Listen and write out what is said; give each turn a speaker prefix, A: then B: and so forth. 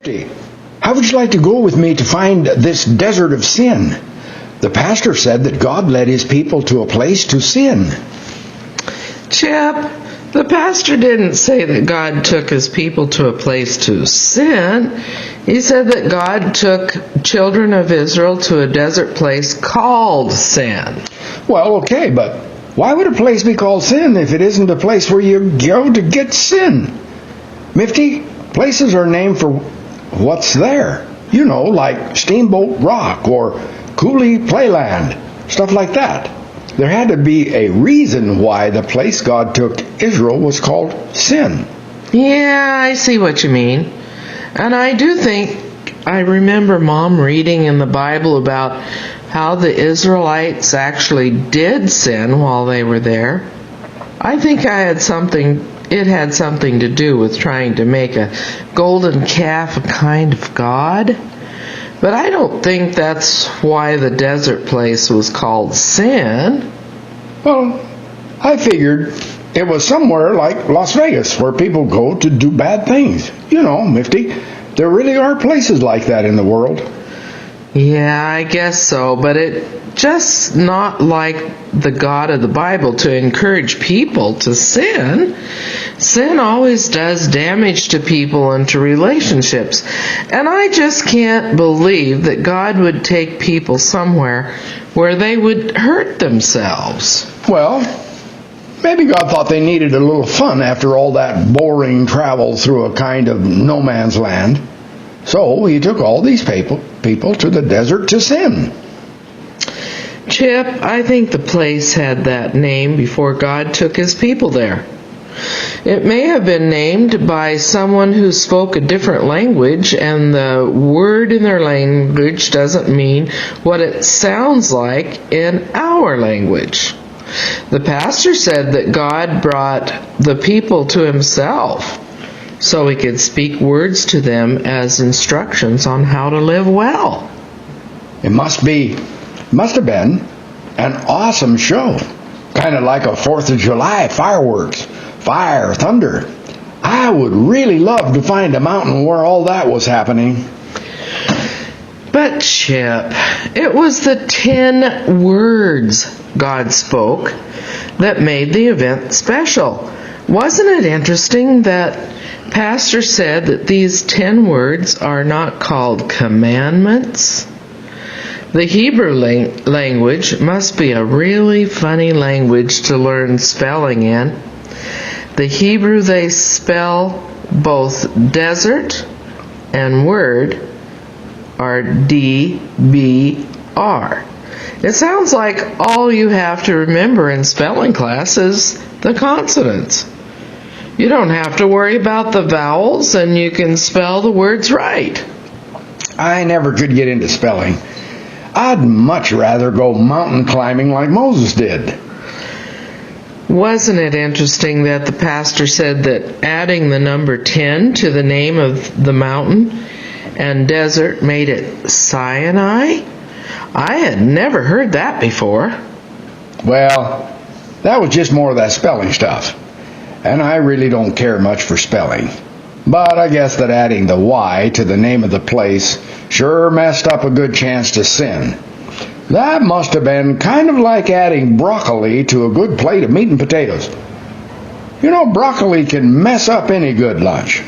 A: Mifty, how would you like to go with me to find this desert of sin? The pastor said that God led his people to a place to sin.
B: Chip, the pastor didn't say that God took his people to a place to sin. He said that God took children of Israel to a desert place called Sin.
A: Well, okay, but why would a place be called sin if it isn't a place where you go to get sin? Mifty, places are named for what's there. You know, like Steamboat Rock or Cooley Playland, stuff like that. There had to be a reason why the place God took Israel was called Sin.
B: Yeah, I see what you mean. And I do think I remember Mom reading in the Bible about how the Israelites actually did sin while they were there. I think it had something to do with trying to make a golden calf a kind of god. But I don't think that's why the desert place was called Sin.
A: Well, I figured it was somewhere like Las Vegas where people go to do bad things. You know, Mifty, there really are places like that in the world.
B: Yeah, I guess so, but it's just not like the God of the Bible to encourage people to sin. Sin always does damage to people and to relationships. And I just can't believe that God would take people somewhere where they would hurt themselves.
A: Well, maybe God thought they needed a little fun after all that boring travel through a kind of no man's land. So he took all these people to the desert to sin.
B: Chip, I think the place had that name before God took his people there. It may have been named by someone who spoke a different language, and the word in their language doesn't mean what it sounds like in our language. The pastor said that God brought the people to himself so he could speak words to them as instructions on how to live well.
A: It must have been an awesome show. Kind of like a 4th of July fireworks, fire, thunder. I would really love to find a mountain where all that was happening.
B: But Chip, it was the 10 words God spoke that made the event special. Wasn't it interesting that Pastor said that these 10 words are not called commandments? The Hebrew language must be a really funny language to learn spelling in. The Hebrew, they spell both desert and word are D-B-R. It sounds like all you have to remember in spelling class is the consonants. You don't have to worry about the vowels, and you can spell the words right.
A: I never could get into spelling. I'd much rather go mountain climbing like Moses did.
B: Wasn't it interesting that the pastor said that adding the number 10 to the name of the mountain and desert made it Sinai? I had never heard that before.
A: Well, that was just more of that spelling stuff. And I really don't care much for spelling. But I guess that adding the Y to the name of the place sure messed up a good chance to sin. That must have been kind of like adding broccoli to a good plate of meat and potatoes. You know, broccoli can mess up any good lunch.